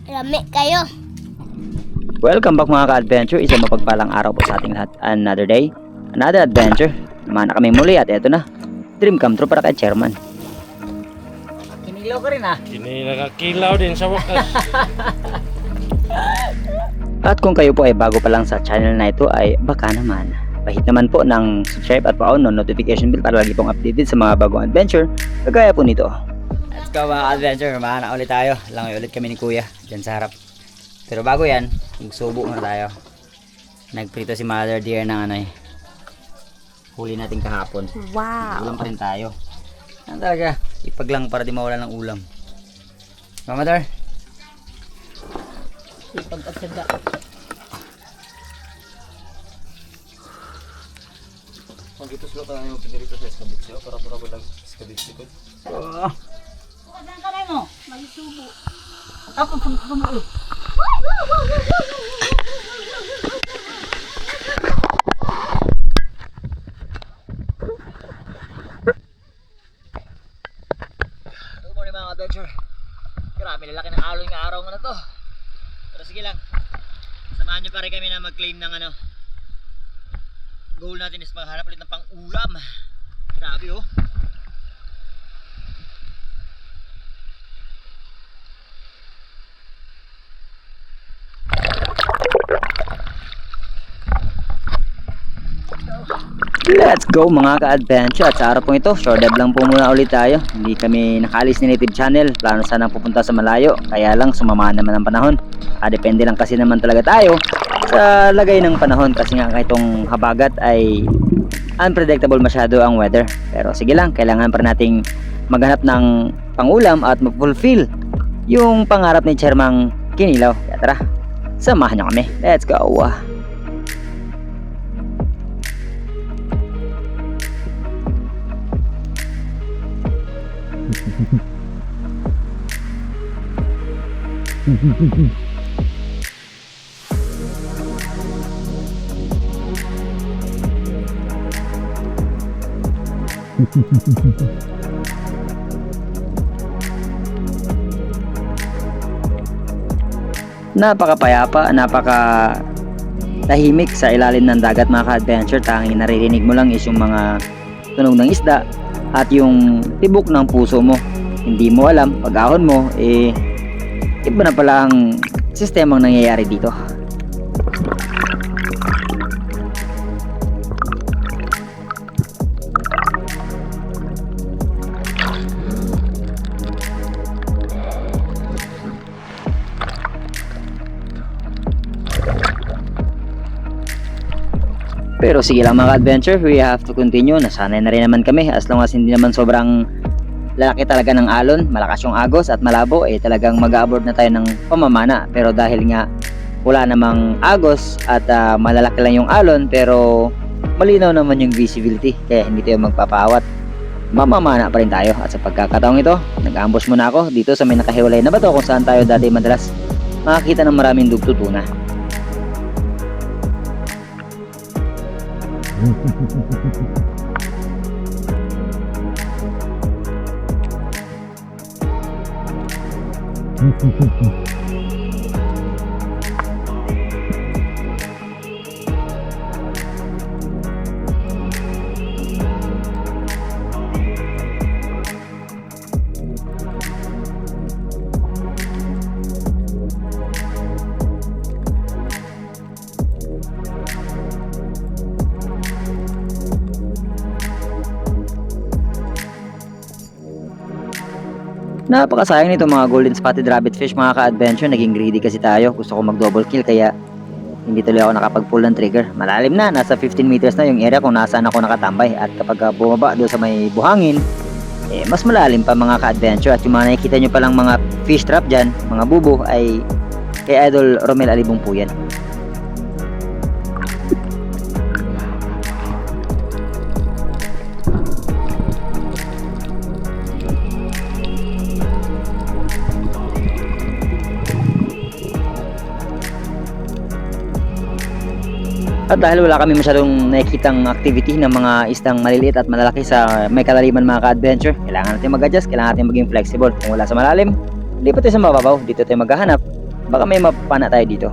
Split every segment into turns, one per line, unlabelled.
Rami kayo.
Welcome back mga ka-adventure. Isang mapagpalang araw po sa ating lahat. Another day, another adventure. Naman na kami muli at eto na. Dream come true para kay Chairman.
Kinilaw ka rin ah.
Nakakakilaw din sa wakas.
At kung kayo po ay bago pa lang sa channel na ito ay baka naman pahit naman po ng subscribe at pa-on ng notification bell para lagi pong updated sa mga bagong adventure kagaya po nito.
Let's go mga adventure. Mahana ulit tayo. Langoy ulit kami ni Kuya dyan sa harap. Pero bago yan, magsubo muna tayo. Nagprito si Mother Deer ng ano eh. Huli natin kahapon.
Wow.
Ulam pa rin tayo. Ano talaga? Ipaglang para di mawala ng ulam. Mother? Ipag-agsada.
Pag ito sila tayo pinirito sa eskabitsyo para ko lang eskabitsyo ko.
Saan ka na mo? Magsubo.
Ako pumulo. Good morning mga adventure. Grabe lalaki ng alon ng araw nga na to. Pero sige lang. Samahan nyo pa rin kami na mag-claim ng ano. Goal natin is maghanap ulit ng pang-ulam. Grabe oh.
Let's go mga ka-adventure. At sa araw pong ito, short dive lang po muna ulit tayo. Hindi kami nakaalis ni Native Channel. Plano sana pupunta sa malayo. Kaya lang sumama naman ang panahon. Depende lang kasi naman talaga tayo sa lagay ng panahon. Kasi nga itong habagat ay unpredictable masyado ang weather. Pero sige lang, kailangan pa nating maghanap ng pangulam at mag-fulfill yung pangarap ni Chairman Kinilaw. Kaya tara, samahan nyo kami. Let's go. Napakapayapa, napaka tahimik sa ilalim ng dagat mga ka-adventure. Tanging naririnig mo lang is yung mga tunog ng isda at yung tibok ng puso mo. Hindi mo alam, pag ahon mo iba na pala ang sistemang nangyayari dito. Pero sige lang mga adventure, we have to continue. Nasanay na rin naman kami as long as hindi naman sobrang lalaki talaga ng alon, malakas yung agos at malabo, talagang mag-aboard na tayo ng pamamana. Pero dahil nga wala namang agos at malalaki lang yung alon pero malinaw naman yung visibility, kaya hindi tayo magpapawat, mamamana pa rin tayo. At sa pagkakataong ito, nag-ambush muna ako dito sa may nakahiwalay na bato kung saan tayo dati madalas makakita ng maraming dugtutuna. Napakasayang nito mga golden spotted rabbit fish mga ka-adventure. Naging greedy kasi tayo. Gusto ko mag double kill kaya hindi tuloy ako nakapag-pull ng trigger. Malalim na, nasa 15 meters na yung area kung nasaan ako nakatambay. At kapag bumaba doon sa may buhangin, mas malalim pa mga ka-adventure. At yung mga nakikita nyo palang mga fish trap dyan, mga bubo, ay kay Idol Romel Alibong po yan. At dahil wala kami masyadong nakikitang activity ng mga isdang maliliit at malalaki sa may kalaliman mga ka-adventure, kailangan natin mag-adjust, kailangan natin maging flexible. Kung wala sa malalim, lipat tayo sa mababaw, dito tayo maghahanap Baka may mapapana tayo dito.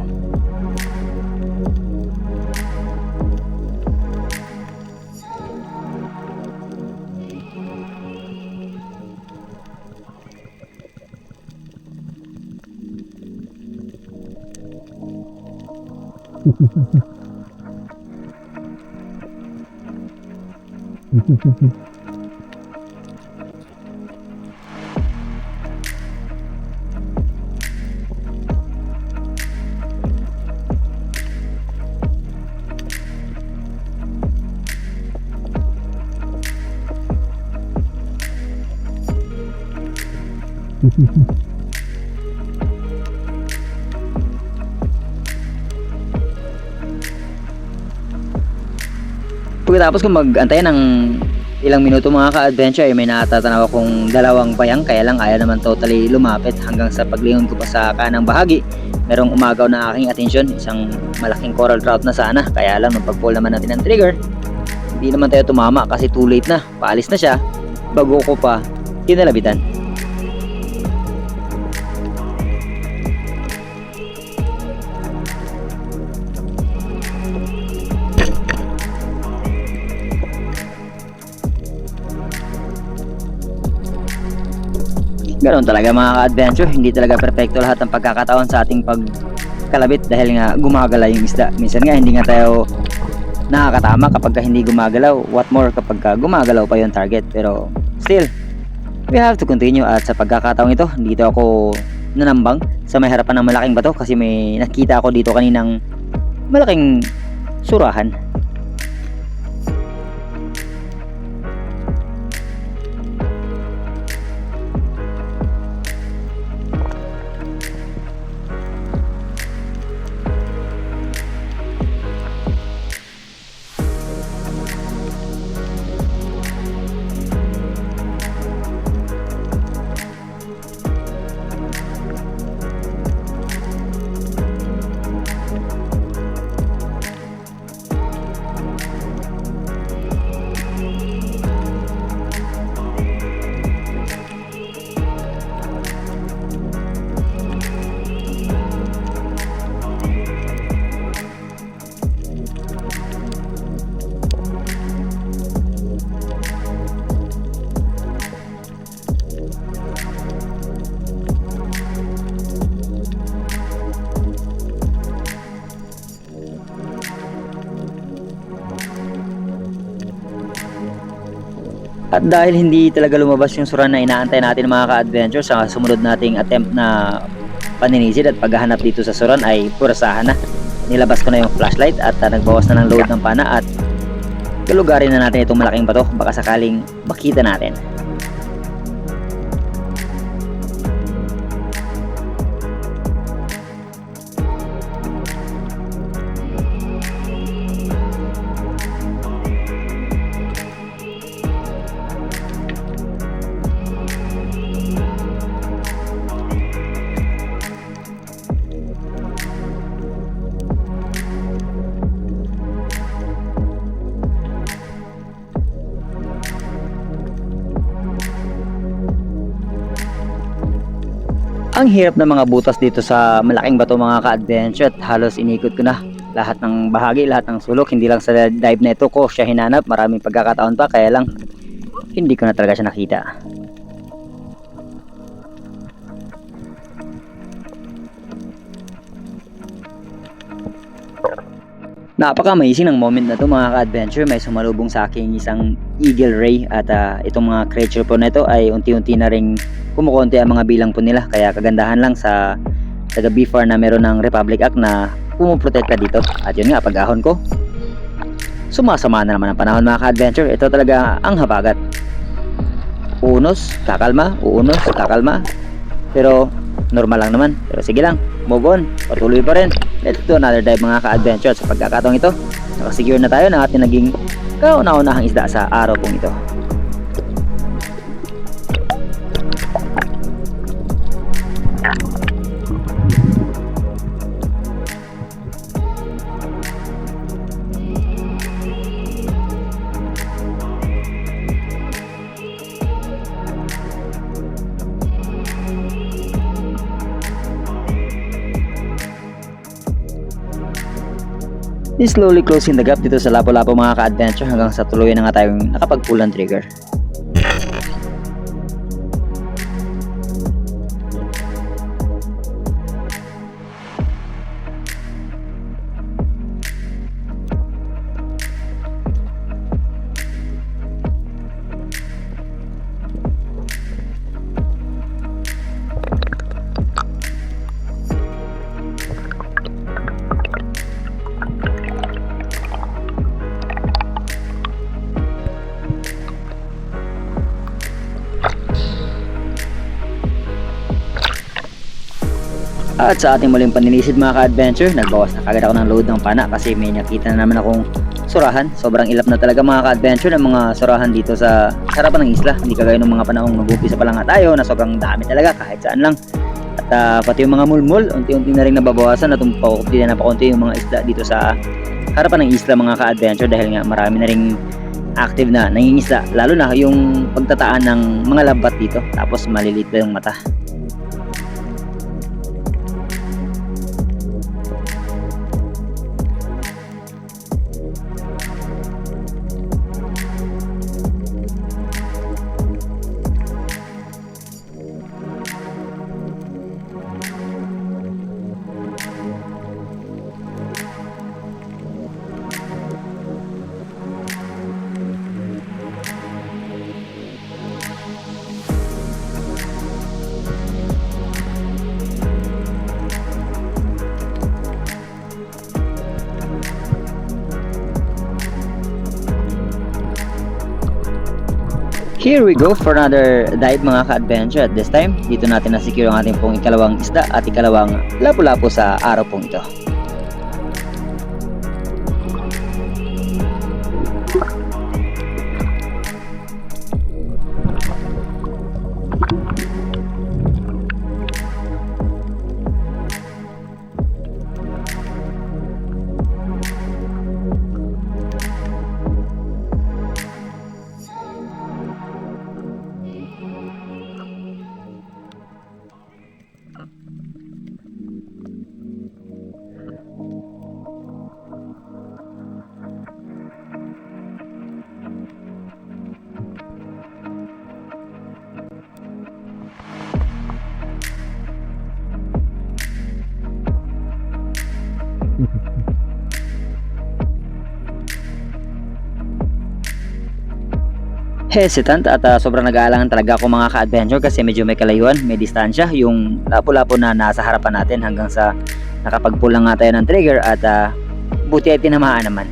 Pagkatapos ko mag-antay ng ilang minuto mga ka-adventure ay may natatanaw akong dalawang bayang, kaya lang ayaw naman totally lumapit hanggang sa paglingon ko pa sa kanang bahagi. Merong umagaw na aking atensyon, isang malaking coral trout na sana, kaya lang nung pag-pull naman natin ng trigger, hindi naman tayo tumama kasi too late na, paalis na siya bago ko pa kinalabitan. Ganoon talaga mga ka-adventure, hindi talaga perfecto lahat ng pagkakataon sa ating pagkalabit dahil nga gumagala yung isda. Minsan nga hindi nga tayo nakakatama kapag hindi gumagalaw, what more kapag gumagalaw pa yung target. Pero still, we have to continue. At sa pagkakataong ito, dito ako nanambang sa may harapan ng malaking bato kasi may nakita ako dito kaninang malaking surahan. At dahil hindi talaga lumabas yung sura na inaantay natin mga ka-adventure, sa sumunod nating attempt na paninisid at paghahanap dito sa suran ay purasahan na. Nilabas ko na yung flashlight at nagbawas na ng load ng pana at kalugarin na natin itong malaking bato, baka sakaling makita natin. Ang hirap ng mga butas dito sa malaking bato mga ka-adventure at halos inikot ko na lahat ng bahagi, lahat ng sulok. Hindi lang sa dive na ito ko siya hinanap, maraming pagkakataon pa, kaya lang hindi ko na talaga siya nakita. Napaka-amazing ng moment na to mga ka-adventure. May sumalubong sa aking isang eagle ray at itong mga creature po na ito ay unti-unti na ring kumukonti ang mga bilang po nila, kaya kagandahan lang sa taga BFAR na meron ng Republic Act na pumuprotekta dito. At yun nga, pag-ahon ko, sumasama na naman ang panahon mga ka-adventure. Ito talaga ang habagat, unos, kakalma, uunos, kakalma, pero normal lang naman. Pero sige lang, move on, patuloy pa rin. Let's do another dive mga ka-adventure. Sa pagkakataong ito, nakasecure na tayo ng ating naging kauna-unahang isda sa araw pong ito. slowly closing the gap dito sa Lapu-Lapu mga ka-adventure hanggang sa tuluyan na nga tayong nakapag-pull ng trigger. At sa ating muling paninisid mga ka-adventure, nagbawas na kagad ako ng load ng pana kasi may nakita na naman akong surahan. Sobrang ilap na talaga mga ka-adventure ng mga surahan dito sa harapan ng isla. Hindi kagaya ng mga panahong nag-umpisa pa lang nga tayo na sobrang dami talaga kahit saan lang. At pati yung mga mulmul, unti-unti na rin nababawasan at pakunti na napakunti yung mga isla dito sa harapan ng isla mga ka-adventure dahil nga marami na ring active na nangingisda. Lalo na yung pagtataan ng mga lambat dito tapos maliliit na yung mata. Here we go for another dive mga ka-adventure. At this time, dito natin na-secure ang ating pong ikalawang isda at ikalawang lapu-lapu sa araw pong ito. Hesitant at sobrang nag-aalangan talaga ako mga ka-adventure kasi medyo may kalayuan, may distansya yung lapu-lapu na nasa harapan natin hanggang sa nakapag-pull lang nga tayo ng trigger at buti ay tinamaan naman.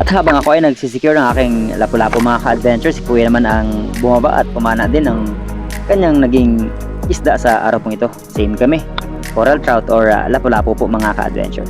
At habang ako ay nagsisecure ng aking lapu-lapu mga ka-adventure, si Kuya naman ang bumaba at pumana din ng kanyang naging isda sa araw pong ito. Same kami, coral trout or lapu-lapu po mga ka-adventure.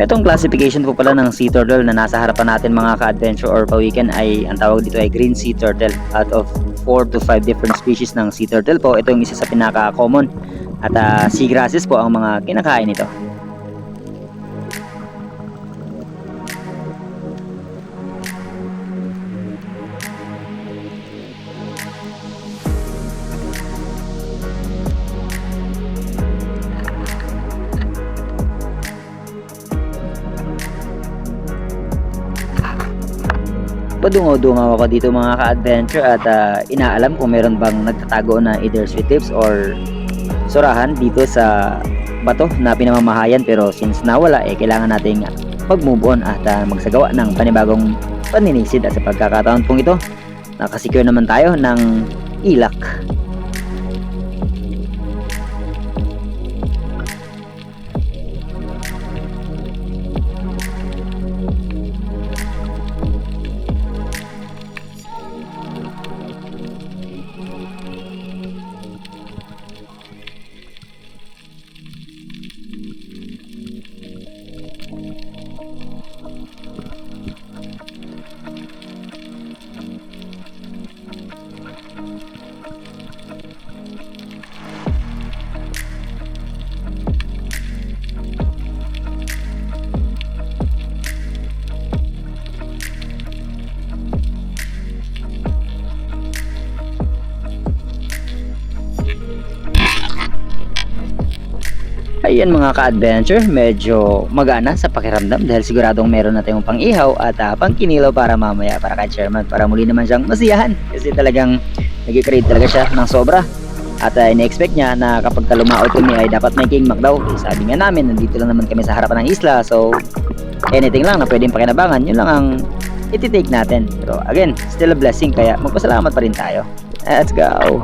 Itong classification po pala ng sea turtle na nasa harapan natin mga ka-adventure or pawikan ay ang tawag dito ay green sea turtle out of 4 to 5 different species ng sea turtle po. Ito yung isa sa pinaka-common. At seagrasses po ang mga kinakain nito. Padungaw-dungaw ako dito mga ka-adventure at inaalam kung meron bang nagtatago na either sweet tips or surahan dito sa bato na pinamamahayan, pero since nawala kailangan nating mag-move on at magsagawa ng panibagong paninisid. At sa pagkakataon pong ito, nakasecure naman tayo ng ilak. Ayan mga ka-adventure, medyo magana sa pakiramdam dahil siguradong meron na tayong pang-ihaw at pang-kinilaw para mamaya para kay Chairman, para muli naman siyang masiyahan kasi talagang nag-crave talaga siya ng sobra. At ina-expect niya na kapag lumaot kami ay dapat may king mac daw. Sabi nga namin, nandito lang naman kami sa harapan ng isla, so anything lang na pwedeng pakinabangan, yun lang ang iti-take natin. Pero again, still a blessing, kaya magpasalamat pa rin tayo. Let's go!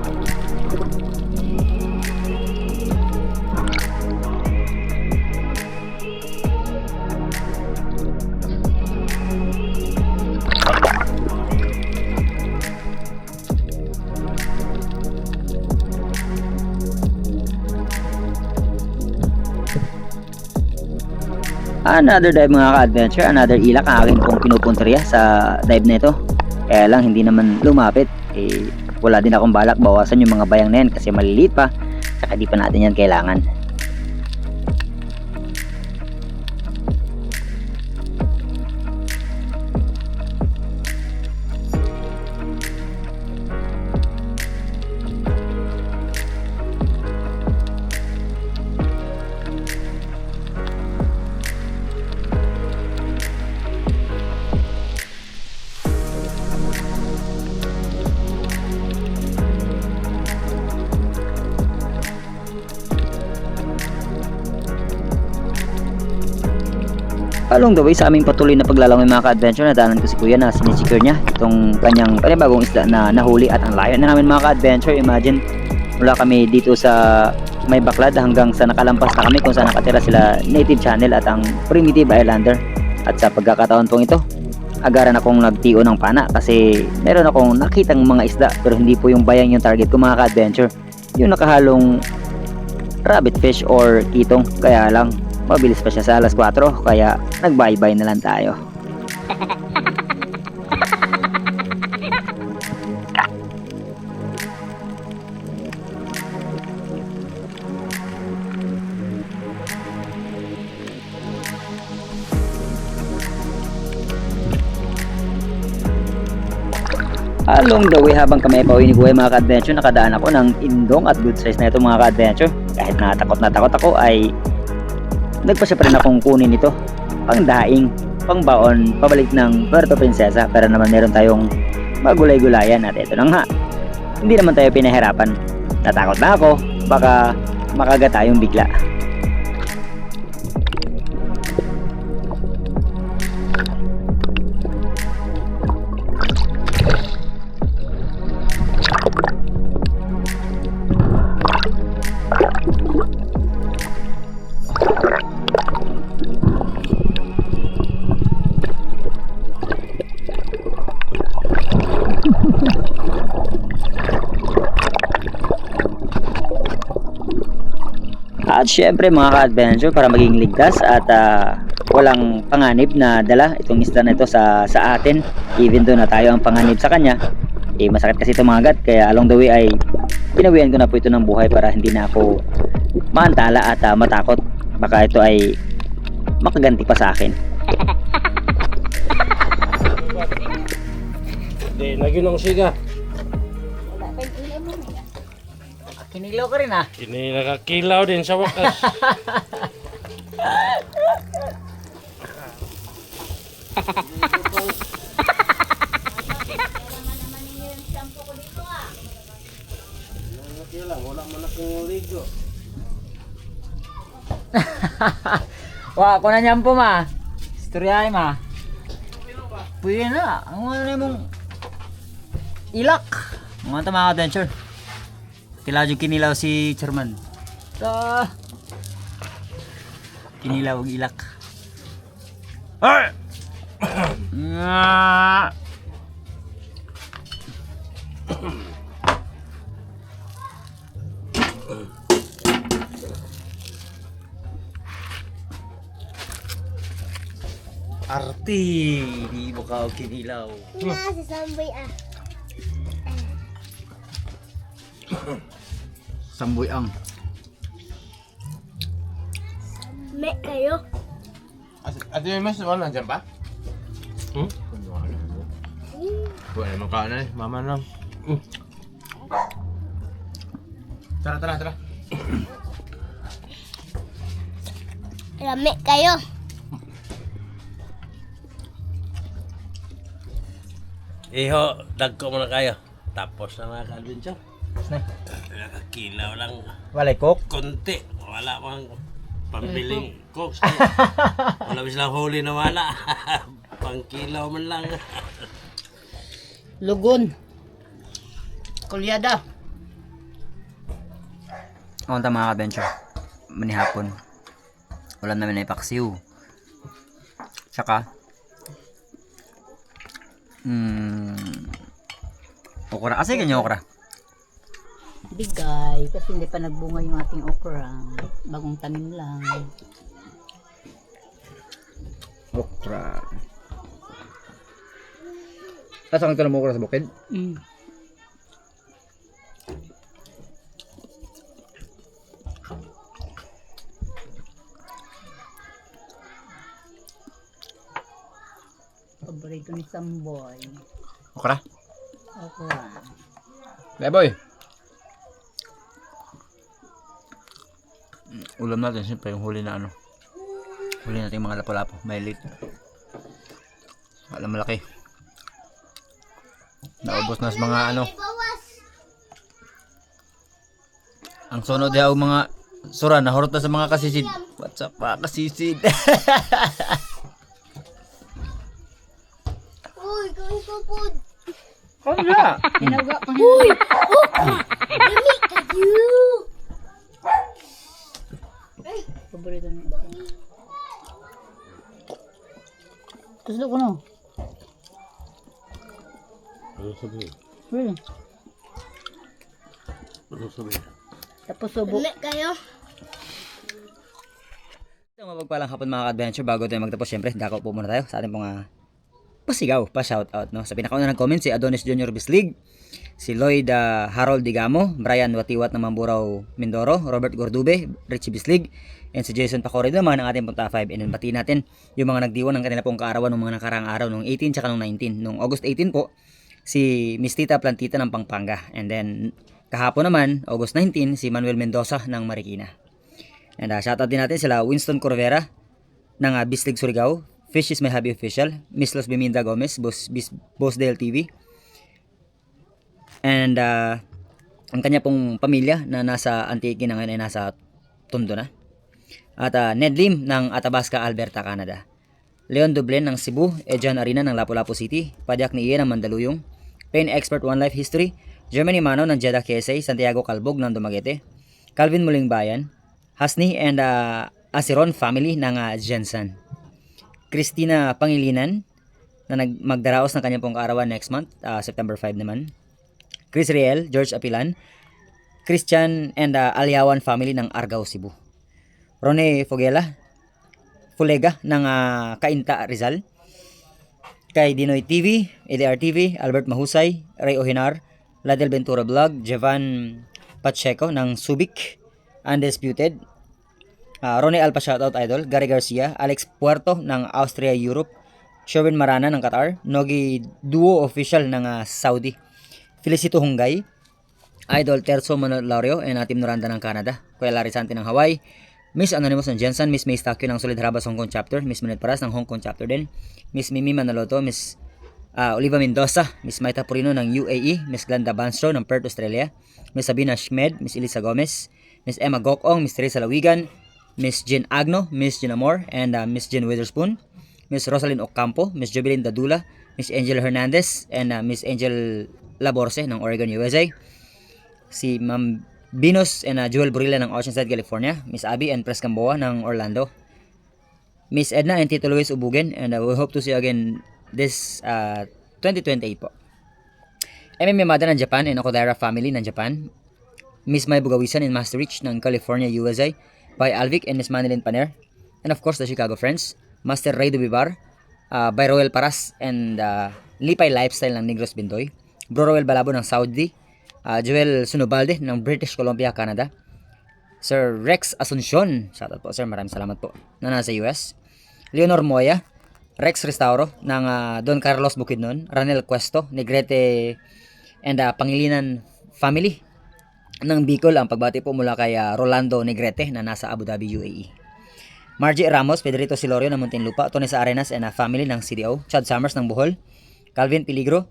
Another dive mga ka-adventure, another ilak ang aking pong pinupunteriya sa dive na ito. Kaya lang hindi naman lumapit. Wala din akong balak bawasan yung mga bayang na yan kasi maliliit pa. Saka di pa natin yan kailangan. Along the way sa aming patuloy na paglalangoy mga ka-adventure, nadaanan ko si Kuya na sinisecure niya itong kanyang panibagong isda na nahuli. At ang layo na namin mga ka-adventure, imagine mula kami dito sa may baklad hanggang sa nakalampas na kami kung saan nakatira sila Native Channel at ang Primitive Islander. At sa pagkakataon pong ito, agaran akong nagtiyo ng pana kasi meron akong nakitang mga isda, pero hindi po yung bayang yung target ko mga ka-adventure, yung nakahalong rabbit fish or kitong. Kaya lang mabilis pa siya sa alas 4, kaya nag-bye-bye na lang tayo. Along the way habang kami pauwi ni Kuya mga ka-adventure, nakadaan ako ng indong at good size na ito mga ka-adventure. Kahit na takot ako ay nagpasya pa rin akong kunin ito pang daing, pang baon, pabalik ng Puerto Princesa. Pero naman meron tayong magulay-gulayan at ito na nga, hindi naman tayo pinahirapan. Natakot na ako, baka makagat tayong bigla. At syempre mga ka-adventure, para maging ligtas at walang panganib na dala itong isda na ito sa atin, even though na tayo ang panganib sa kanya, masakit kasi ito mga agad, kaya along the way ay pinawian ko na po ito ng buhay para hindi na ako maantala at matakot, baka ito ay makaganti pa sa akin.
Hindi, nagyunong siga.
Wala pa yung ulam mo.
Kinilaw ka rin ah.
Ini nakakilaw din sa wakas. Wala man akong ligo.
Wah, ako na niyan po ma. Istoryahin ma. Pwede na. Ang ano na mong ilak. Mga ito mga adventure. Kailangan yung kinilaw si Chairman. Kinilaw ang ilak.
Ay!
Nga. Arti, di mo ka kinilaw.
Si Samboy
Samboy ang.
Me kayo.
Ate may mas wala dyan pa? Wala naman ka na eh, mama lang. Tara.
Rame kayo.
Iho, dagko mo na kayo. Tapos na mga ka-adventure. Nakakilaw lang.
Walay cook.
Konti. Wala mang pambiling cooks. Wala silang huli na wala. Pangkilaw man lang.
Lugon. Kulyada.
Ang mga adventure, manihapon ulam namin ay paksiw, tsaka okra. Asa ganyan okra?
Bigay. Kasi hindi pa nagbunga yung ating okra. Bagong tanim lang.
Okra. Saan ka na mo okra sa bukid?
Paborito ni Samboy.
Okra?
Okra.
Leboy! Ulam natin siyempre yung huli na ano. Huli natin yung mga lapo-lapo. Mailit. Alam malaki. Naubos na sa mga ano. Ang sunod ay ang mga sura. Nahurot na sa mga kasisid. What's up pa kasisid?
Uy, gawin ko po.
Ano na?
Tinaga pa niya. Uy! Okra! Dami kayo! Paborito ni okra. Gusto ko no.
Ano sabihin?
Uy.
Ano sabihin?
Tapos subo. Dami kayo.
Isang mapagpalang hapon mga ka-adventure. Bago tayo magtapos, syempre, dako po muna tayo sa ating mga pasigaw, pa-shoutout, no? Sa pinakauna nag-comment, si Adonis Jr. Bislig, si Lloyd Harold Digamo, Brian Watiwat ng Mamburao, Mindoro, Robert Gordube, Richie Bislig, and si Jason Pacorre naman ng ating punta 5. And bati natin yung mga nagdiwan ng kanila pong kaarawan ng mga nakaraang araw, nung 18 tsaka nung 19. Nung August 18 po, si Miss Tita Plantita ng Pampanga. And then, kahapon naman, August 19, si Manuel Mendoza ng Marikina. And shoutout din natin sila Winston Corvera ng Bislig Surigao, Fish is My Hobby Official, Miss Los Biminda Gomez, Boss Dale TV, and ang kanya pong pamilya na nasa Antique na ngayon ay nasa Tondo na, at Ned Lim ng Athabasca, Alberta, Canada, Leon Dublen ng Cebu, Ejan Arena ng Lapu-Lapu City, Padyak ni Ian ng Mandaluyong, Pain Expert One Life History, Germany Mano ng Jeddah KSA, Santiago Calbog ng Dumaguete, Calvin Muling Bayan, Hasni and Asiron family ng Jensen, Christina Pangilinan na magdaraos ng kanyang pong kaarawan next month, September 5 naman, Chris Riel, George Apilan, Christian and Alyawan family ng Argao, Cebu, Rone Fulega ng Cainta, Rizal, kay Dinoy TV, ADR TV, Albert Mahusay, Ray Ohinar, Ladel Ventura Vlog, Jevan Pacheco ng Subic, Undisputed, Ronnie Alpa shoutout idol, Gary Garcia, Alex Puerto ng Austria Europe, Sherwin Marana ng Qatar, Nogi Duo Official ng Saudi, Felicito Hungay, Idol Terzo Manolario, and Team Noranda ng Canada, Kuya Larry Santi ng Hawaii, Miss Anonymous ng Jensen, Miss May Stakyo ng Solid Harabas Hong Kong Chapter, Miss Manet Paras ng Hong Kong Chapter din, Miss Mimi Manaloto, Miss Oliva Mendoza, Miss Maita Purino ng UAE, Miss Glenda Banstro ng Perth, Australia, Miss Sabina Schmed, Miss Elisa Gomez, Miss Emma Gokong, Miss Teresa Lawigan, Miss Jen Agno, Miss Jen Amor, and Miss Jen Witherspoon, Miss Rosalyn Ocampo, Miss Jovelyn Dadula, Miss Angel Hernandez, and Miss Angel Laborse ng Oregon, USA, si Ma'am Venus and Joel Burilla ng Oceanside, California, Miss Abby and Pres Gamboa ng Orlando, Miss Edna and Tito Luis Ubugen, and we hope to see you again this 2028 po. MMA Mada ng Japan and Okodera family ng Japan, Miss May Bugawisan and Master Rich ng California, USA, by Alvic and Miss Manilyn Paner, and of course the Chicago Friends, Master Ray Dubibar, by Royal Paras and Lipay Lifestyle ng Negros Bintoy, Bro Royal Balabo ng Saudi, Joel Sunobalde ng British Columbia, Canada, Sir Rex Asuncion, shoutout po sir, maraming salamat po, na nasa US, Leonor Moya, Rex Restauro ng Don Carlos Bukidnon, Ranel Cuesto, Negrete and Pangilinan family ng Bicol. Ang pagbati po mula kay Rolando Negrete na nasa Abu Dhabi, UAE. Margie Ramos, Pedrito Silorio ng Muntinlupa, Tony Arenas and family ng CDO, Chad Summers ng Bohol, Calvin Peligro,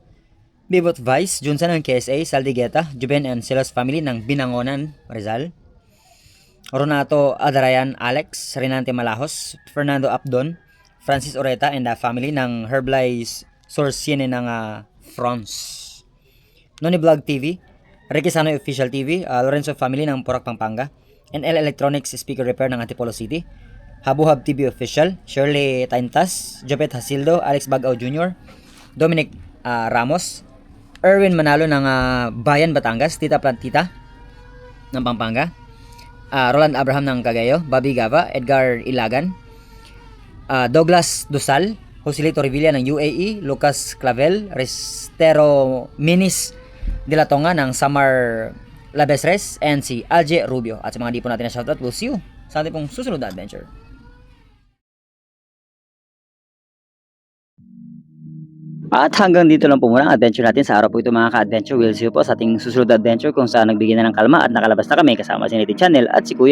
Bibot Vice, Junsan ng KSA, Saldigueta, Juben and Silas family ng Binangonan, Rizal, Ronato Adarayan Alex, Renante Malahos, Fernando Abdon, Francis Oreta and family ng Herblay Sorciene ng France, Noni Vlog TV, Ricky Sanoy Official TV, Lorenzo family ng Porac, Pampanga, NL Electronics Speaker Repair ng Antipolo City, Habuhab TV Official, Shirley Taintas, Jopet Hasildo, Alex Bagao Jr., Dominic Ramos, Erwin Manalo ng Bayan, Batangas, Tita Plantita ng Pampanga, Roland Abraham ng Cagayo, Bobby Gava, Edgar Ilagan, Douglas Dusal, Joselito Revilla ng UAE, Lucas Clavel, Restero Minis de la Tonga ng Samar Labesres, and si Alje Rubio. At sa mga di po natin na shoutout, we'll see you sa ating pong susunod na adventure. At hanggang dito lang po muna ang adventure natin sa araw po ito mga ka-adventure. We'll see you po sa ating susunod na adventure kung saan nagbigay na ng kalma at nakalabas na kami kasama si Native Channel at si Kuya.